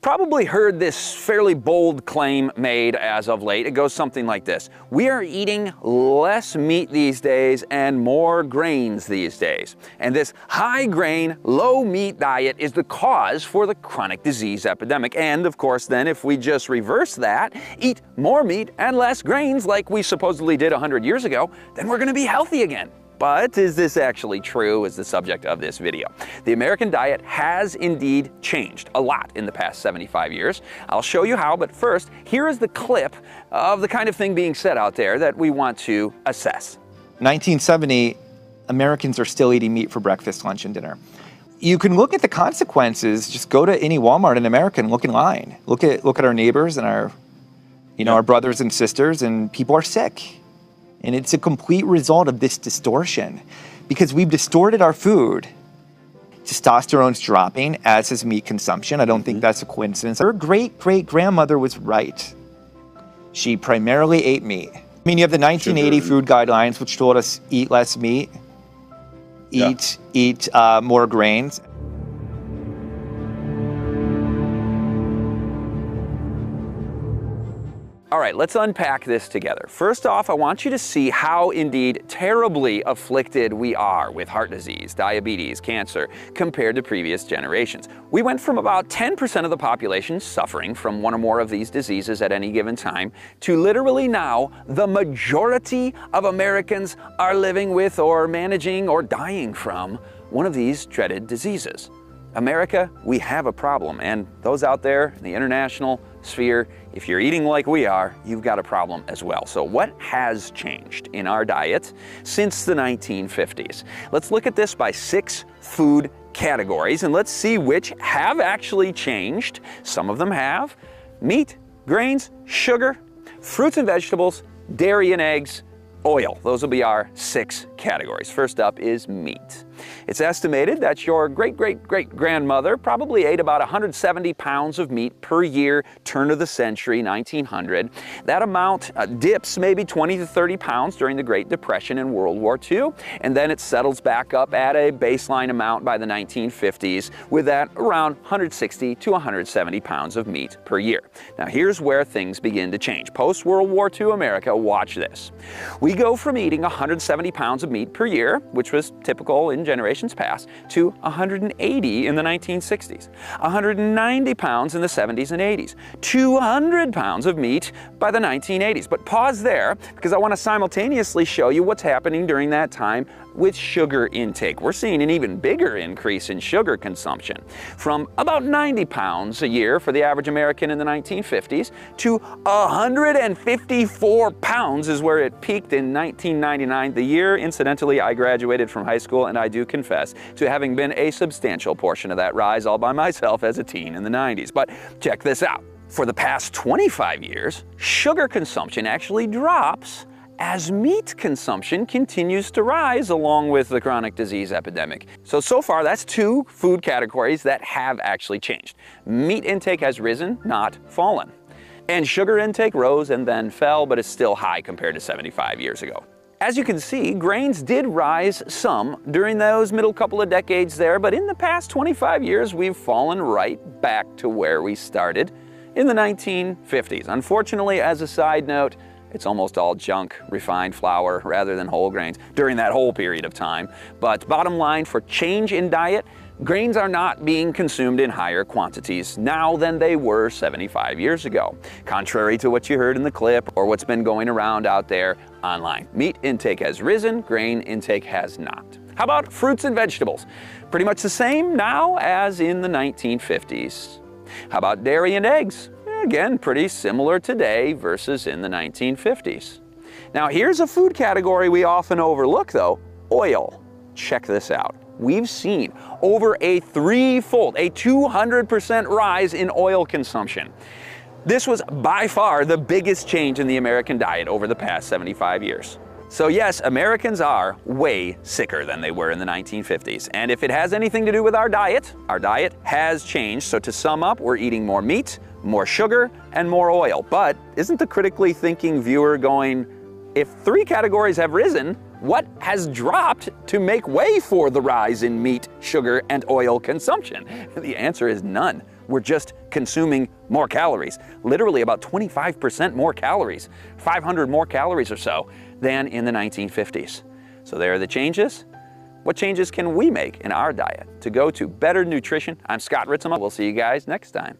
probably heard this fairly bold claim made as of late. It goes something like this: we are eating less meat these days and more grains these days. And this high grain, low meat diet is the cause for the chronic disease epidemic. And of course then, if we just reverse that, eat more meat and less grains like we supposedly did 100 years ago, then we're going to be healthy again. But is this actually true is the subject of this video. The American diet has indeed changed a lot in the past 75 years. I'll show you how, but first, here is the clip of the kind of thing being said out there that we want to assess. 1970, Americans are still eating meat for breakfast, lunch, and dinner. You can look at the consequences. Just go to any Walmart in America and look in line. Look at our neighbors and our brothers and sisters, and people are sick. And it's a complete result of this distortion because we've distorted our food. Testosterone's dropping, as is meat consumption. I don't think that's a coincidence. Her great-great-grandmother was right. She primarily ate meat. I mean, you have the 1980 food guidelines, which told us eat less meat, eat more grains. All right, let's unpack this together. First off, I want you to see how indeed terribly afflicted we are with heart disease, diabetes, cancer, compared to previous generations. We went from about 10% of the population suffering from one or more of these diseases at any given time to literally now the majority of Americans are living with or managing or dying from one of these dreaded diseases. America, we have a problem, and those out there in the international sphere, if you're eating like we are, you've got a problem as well. So what has changed in our diet since the 1950s? Let's look at this by 6 food categories, and let's see which have actually changed. Some of them have: meat, grains, sugar, fruits and vegetables, dairy and eggs, oil. Those will be our 6 categories. First up is meat. It's estimated that your great-great-great-grandmother probably ate about 170 pounds of meat per year, turn of the century, 1900. That amount dips maybe 20 to 30 pounds during the Great Depression and World War II, and then it settles back up at a baseline amount by the 1950s, with that around 160 to 170 pounds of meat per year. Now here's where things begin to change. Post-World War II America, watch this. We go from eating 170 pounds of meat per year, which was typical in generations past, to 180 in the 1960s, 190 pounds in the 70s and 80s, 200 pounds of meat by the 1980s. But pause there, because I want to simultaneously show you what's happening during that time with sugar intake. We're seeing an even bigger increase in sugar consumption, from about 90 pounds a year for the average American in the 1950s to 154 pounds is where it peaked in 1999, the year, incidentally, I graduated from high school, and I do confess to having been a substantial portion of that rise all by myself as a teen in the 90s. But check this out. For the past 25 years, sugar consumption actually drops as meat consumption continues to rise along with the chronic disease epidemic. So far that's 2 food categories that have actually changed. Meat intake has risen, not fallen. And sugar intake rose and then fell, but is still high compared to 75 years ago. As you can see, grains did rise some during those middle couple of decades there, but in the past 25 years we've fallen right back to where we started in the 1950s. Unfortunately, as a side note, it's almost all junk, refined flour rather than whole grains during that whole period of time. But bottom line, for change in diet, grains are not being consumed in higher quantities now than they were 75 years ago, contrary to what you heard in the clip or what's been going around out there online. Meat intake has risen, grain intake has not. How about fruits and vegetables? Pretty much the same now as in the 1950s. How about dairy and eggs? Again, pretty similar today versus in the 1950s. Now here's a food category we often overlook though: oil. Check this out. We've seen over a 3-fold, a 200% rise in oil consumption. This was by far the biggest change in the American diet over the past 75 years. So yes, Americans are way sicker than they were in the 1950s. And if it has anything to do with our diet has changed. So to sum up, we're eating more meat, more sugar, and more oil. But isn't the critically thinking viewer going, if 3 categories have risen, what has dropped to make way for the rise in meat, sugar, and oil consumption? The answer is none. we're just consuming more calories. Literally about 25% more calories, 500 more calories or so than in the 1950s. So there are the changes. What changes can we make in our diet to go to better nutrition? I'm Scott Ritzema. We'll see you guys next time.